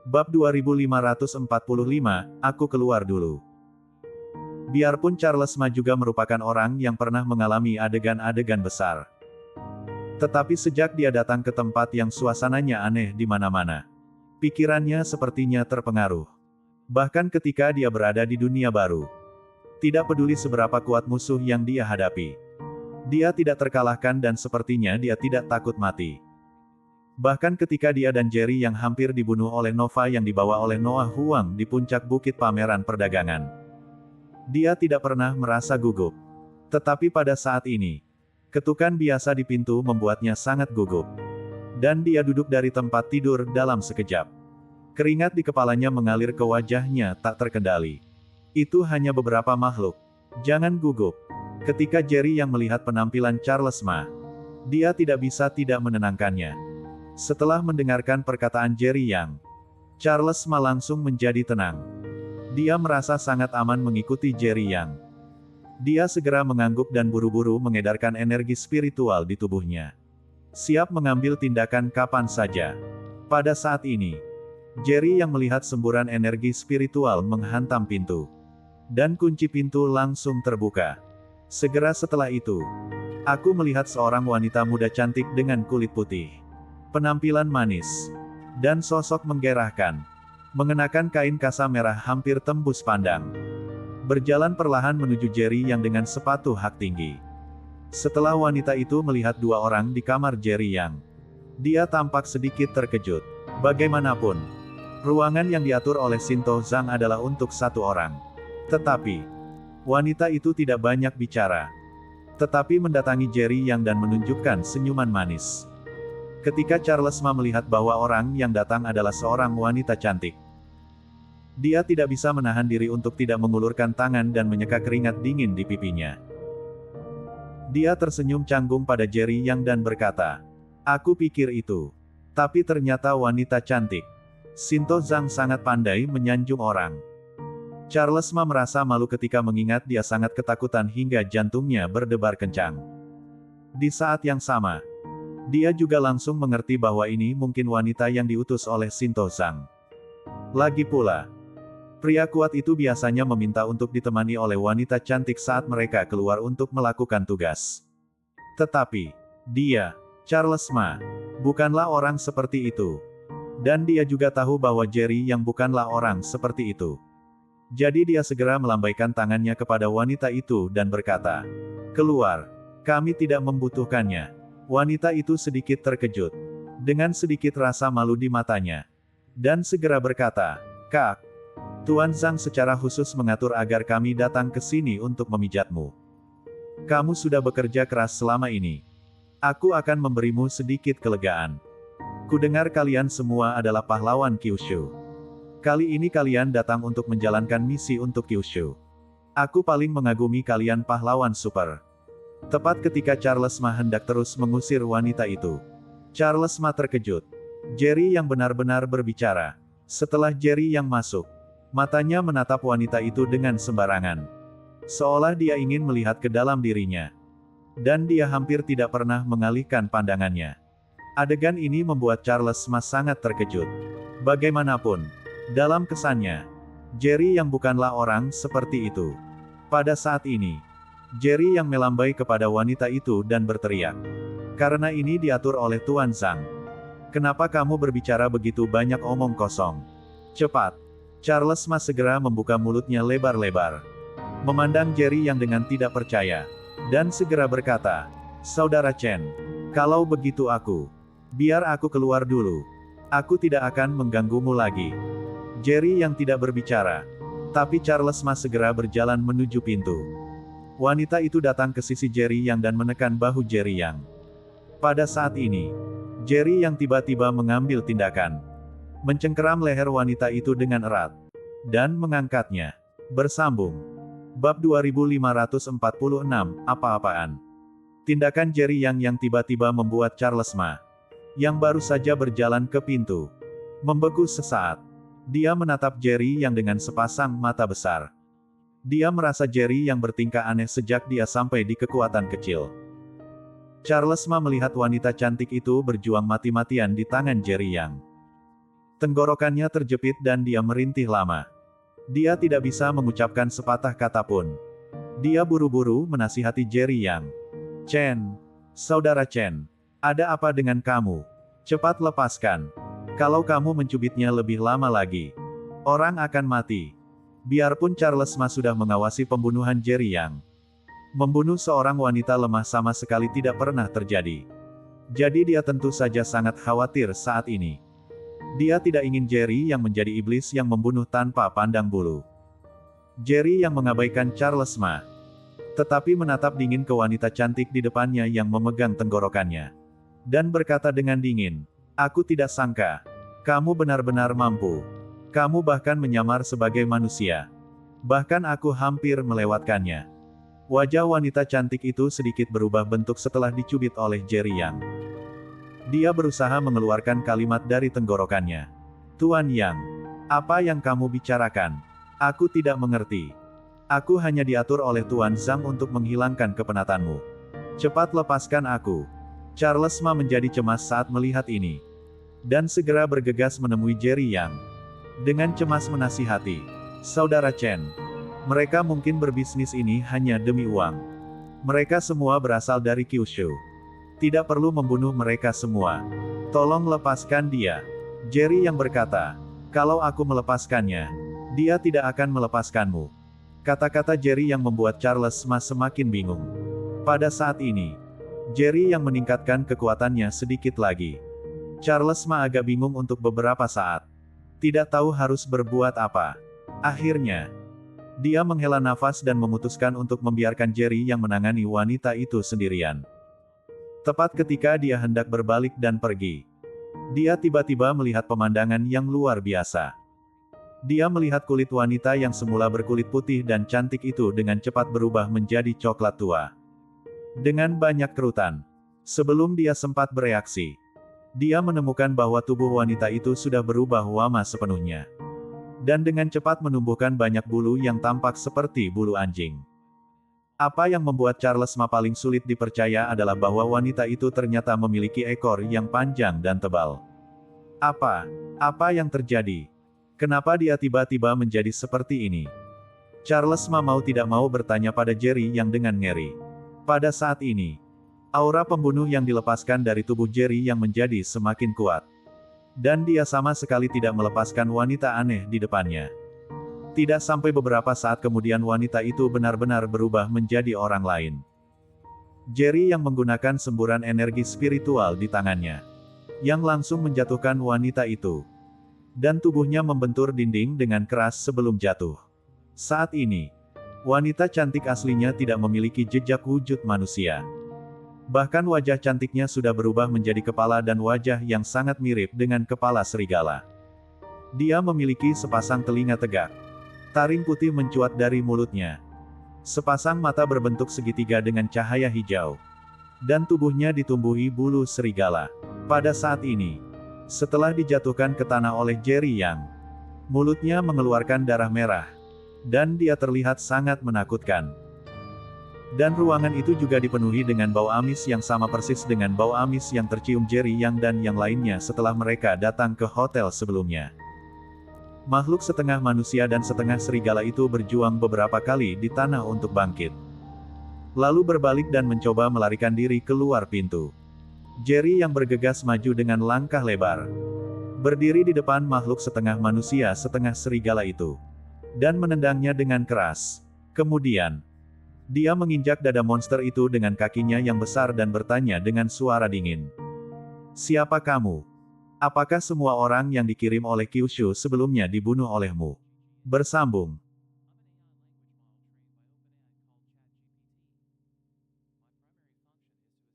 Bab 2545, aku keluar dulu. Biarpun Charles Ma juga merupakan orang yang pernah mengalami adegan-adegan besar. Tetapi sejak dia datang ke tempat yang suasananya aneh di mana-mana, pikirannya sepertinya terpengaruh. Bahkan ketika dia berada di dunia baru, tidak peduli seberapa kuat musuh yang dia hadapi, dia tidak terkalahkan dan sepertinya dia tidak takut mati. Bahkan ketika dia dan Jerry yang hampir dibunuh oleh Nova yang dibawa oleh Noah Huang di puncak bukit pameran perdagangan, dia tidak pernah merasa gugup. Tetapi pada saat ini, ketukan biasa di pintu membuatnya sangat gugup. Dan dia duduk dari tempat tidur dalam sekejap. Keringat di kepalanya mengalir ke wajahnya tak terkendali. Itu hanya beberapa makhluk. Jangan gugup. Ketika Jerry yang melihat penampilan Charles Ma, dia tidak bisa tidak menenangkannya. Setelah mendengarkan perkataan Jerry Yang, Charles Ma langsung menjadi tenang. Dia merasa sangat aman mengikuti Jerry Yang. Dia segera mengangguk dan buru-buru mengedarkan energi spiritual di tubuhnya, siap mengambil tindakan kapan saja. Pada saat ini, Jerry yang melihat semburan energi spiritual menghantam pintu. Dan kunci pintu langsung terbuka. Segera setelah itu, aku melihat seorang wanita muda cantik dengan kulit putih, penampilan manis, dan sosok menggerahkan, mengenakan kain kasa merah hampir tembus pandang, berjalan perlahan menuju Jerry yang dengan sepatu hak tinggi. Setelah wanita itu melihat dua orang di kamar Jerry Yang, dia tampak sedikit terkejut. Bagaimanapun, ruangan yang diatur oleh Shinto Zhang adalah untuk satu orang. Tetapi, wanita itu tidak banyak bicara, tetapi mendatangi Jerry Yang dan menunjukkan senyuman manis. Ketika Charles Ma melihat bahwa orang yang datang adalah seorang wanita cantik, dia tidak bisa menahan diri untuk tidak mengulurkan tangan dan menyeka keringat dingin di pipinya. Dia tersenyum canggung pada Jerry Yang dan berkata, "Aku pikir itu. Tapi ternyata wanita cantik." Shinto Zhang sangat pandai menyanjung orang. Charles Ma merasa malu ketika mengingat dia sangat ketakutan hingga jantungnya berdebar kencang. Di saat yang sama, dia juga langsung mengerti bahwa ini mungkin wanita yang diutus oleh Shinto Zhang. Lagi pula, pria kuat itu biasanya meminta untuk ditemani oleh wanita cantik saat mereka keluar untuk melakukan tugas. Tetapi, dia, Charles Ma, bukanlah orang seperti itu. Dan dia juga tahu bahwa Jerry yang bukanlah orang seperti itu. Jadi dia segera melambaikan tangannya kepada wanita itu dan berkata, "Keluar, kami tidak membutuhkannya." Wanita itu sedikit terkejut, dengan sedikit rasa malu di matanya, dan segera berkata, "Kak, Tuan Zhang secara khusus mengatur agar kami datang ke sini untuk memijatmu. Kamu sudah bekerja keras selama ini. Aku akan memberimu sedikit kelegaan. Kudengar kalian semua adalah pahlawan Kyushu. Kali ini kalian datang untuk menjalankan misi untuk Kyushu. Aku paling mengagumi kalian pahlawan super." Tepat ketika Charles Ma hendak terus mengusir wanita itu, Charles Ma terkejut. Jerry yang benar-benar berbicara. Setelah Jerry yang masuk, matanya menatap wanita itu dengan sembarangan, seolah dia ingin melihat ke dalam dirinya. Dan dia hampir tidak pernah mengalihkan pandangannya. Adegan ini membuat Charles Ma sangat terkejut. Bagaimanapun, dalam kesannya, Jerry yang bukanlah orang seperti itu. Pada saat ini, Jerry yang melambai kepada wanita itu dan berteriak, "Karena ini diatur oleh Tuan Zhang. Kenapa kamu berbicara begitu banyak omong kosong? Cepat!" Charles Ma segera membuka mulutnya lebar-lebar, memandang Jerry yang dengan tidak percaya, dan segera berkata, "Saudara Chen, kalau begitu biar aku keluar dulu. Aku tidak akan mengganggumu lagi." Jerry yang tidak berbicara, tapi Charles Ma segera berjalan menuju pintu. Wanita itu datang ke sisi Jerry Yang dan menekan bahu Jerry Yang. Pada saat ini, Jerry Yang tiba-tiba mengambil tindakan, mencengkeram leher wanita itu dengan erat, dan mengangkatnya. Bersambung. Bab 2546, apa-apaan. Tindakan Jerry yang tiba-tiba membuat Charles Ma, yang baru saja berjalan ke pintu, membeku sesaat. Dia menatap Jerry Yang dengan sepasang mata besar. Dia merasa Jerry yang bertingkah aneh sejak dia sampai di kekuatan kecil. Charles Ma melihat wanita cantik itu berjuang mati-matian di tangan Jerry Yang. Tenggorokannya terjepit dan dia merintih lama. Dia tidak bisa mengucapkan sepatah kata pun. Dia buru-buru menasihati Jerry Yang. Chen, saudara Chen, ada apa dengan kamu? Cepat lepaskan. Kalau kamu mencubitnya lebih lama lagi, orang akan mati. Biarpun Charles Ma sudah mengawasi pembunuhan Jerry Yang, membunuh seorang wanita lemah sama sekali tidak pernah terjadi. Jadi dia tentu saja sangat khawatir saat ini. Dia tidak ingin Jerry yang menjadi iblis yang membunuh tanpa pandang bulu. Jerry yang mengabaikan Charles Ma, tetapi menatap dingin ke wanita cantik di depannya yang memegang tenggorokannya. Dan berkata dengan dingin, "Aku tidak sangka. Kamu benar-benar mampu. Kamu bahkan menyamar sebagai manusia. Bahkan aku hampir melewatkannya." Wajah wanita cantik itu sedikit berubah bentuk setelah dicubit oleh Jerry Yang. Dia berusaha mengeluarkan kalimat dari tenggorokannya. "Tuan Yang, apa yang kamu bicarakan? Aku tidak mengerti. Aku hanya diatur oleh Tuan Zhang untuk menghilangkan kepenatanmu. Cepat lepaskan aku." Charles Ma menjadi cemas saat melihat ini. Dan segera bergegas menemui Jerry Yang. Dengan cemas menasihati, "Saudara Chen, mereka mungkin berbisnis ini hanya demi uang. Mereka semua berasal dari Kyushu. Tidak perlu membunuh mereka semua. Tolong lepaskan dia." Jerry yang berkata, "Kalau aku melepaskannya, dia tidak akan melepaskanmu." Kata-kata Jerry yang membuat Charles Ma semakin bingung. Pada saat ini, Jerry yang meningkatkan kekuatannya sedikit lagi. Charles Ma agak bingung untuk beberapa saat. Tidak tahu harus berbuat apa. Akhirnya, dia menghela nafas dan memutuskan untuk membiarkan Jerry yang menangani wanita itu sendirian. Tepat ketika dia hendak berbalik dan pergi, dia tiba-tiba melihat pemandangan yang luar biasa. Dia melihat kulit wanita yang semula berkulit putih dan cantik itu dengan cepat berubah menjadi coklat tua. Dengan banyak kerutan. Sebelum dia sempat bereaksi, dia menemukan bahwa tubuh wanita itu sudah berubah wama sepenuhnya. Dan dengan cepat menumbuhkan banyak bulu yang tampak seperti bulu anjing. Apa yang membuat Charles Ma paling sulit dipercaya adalah bahwa wanita itu ternyata memiliki ekor yang panjang dan tebal. Apa yang terjadi? Kenapa dia tiba-tiba menjadi seperti ini? Charles Ma mau tidak mau bertanya pada Jerry yang dengan ngeri. Pada saat ini, aura pembunuh yang dilepaskan dari tubuh Jerry yang menjadi semakin kuat. Dan dia sama sekali tidak melepaskan wanita aneh di depannya. Tidak sampai beberapa saat kemudian wanita itu benar-benar berubah menjadi orang lain. Jerry yang menggunakan semburan energi spiritual di tangannya, yang langsung menjatuhkan wanita itu. Dan tubuhnya membentur dinding dengan keras sebelum jatuh. Saat ini, wanita cantik aslinya tidak memiliki jejak wujud manusia. Bahkan wajah cantiknya sudah berubah menjadi kepala dan wajah yang sangat mirip dengan kepala serigala. Dia memiliki sepasang telinga tegak. Taring putih mencuat dari mulutnya. Sepasang mata berbentuk segitiga dengan cahaya hijau. Dan tubuhnya ditumbuhi bulu serigala. Pada saat ini, setelah dijatuhkan ke tanah oleh Jerry Yang, mulutnya mengeluarkan darah merah. Dan dia terlihat sangat menakutkan. Dan ruangan itu juga dipenuhi dengan bau amis yang sama persis dengan bau amis yang tercium Jerry Yang dan yang lainnya setelah mereka datang ke hotel sebelumnya. Makhluk setengah manusia dan setengah serigala itu berjuang beberapa kali di tanah untuk bangkit. Lalu berbalik dan mencoba melarikan diri keluar pintu. Jerry yang bergegas maju dengan langkah lebar. Berdiri di depan makhluk setengah manusia setengah serigala itu. Dan menendangnya dengan keras. Kemudian, dia menginjak dada monster itu dengan kakinya yang besar dan bertanya dengan suara dingin. "Siapa kamu? Apakah semua orang yang dikirim oleh Kyushu sebelumnya dibunuh olehmu?" Bersambung.